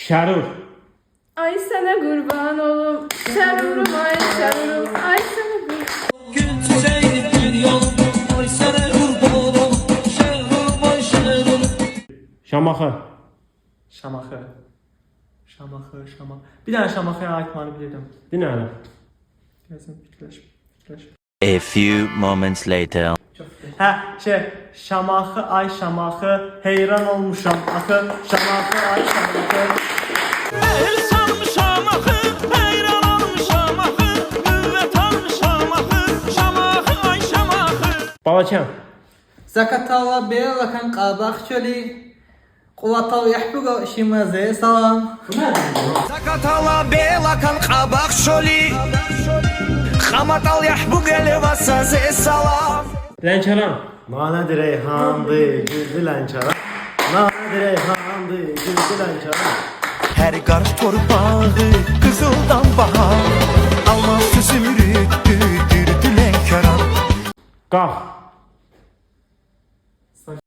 Şərur. Ay sənə qurban olum, şərurum, ay şərurum, ay sənə qurban. Gül çiçeği bir yol, ay sana kurbanım, şehrum ay şehrum. Şamaxı. Şamaxı. Bir dənə Şamaxıya ait mahnı bilirdim. Dinlə. Gəlsin, fikirləş. A few moments later. Şamaxı, ay Şamaxı, heyran olmuşam axı, Şamaxı, ay Şamaxı. El sanmışam axı, heyran olmuşam axı, qüvvət almışam axı, Şamaxı ay Şamaxı. Balakən. Zakatala belakan qabaq çölü Quvatav yahbuqa şimazə salam Zakatala belakan qabaq şoli, Xamatal yahbu gəleva sazə salam. Lənkəran. Nanədir Reyhandı, güldü Lənkəran. Nanədir Reyhandı, güldü Lənkəran. Hər qar torpağı qızıldan bahar, alması zümrüddü, dürdü Lənkəran. Qax.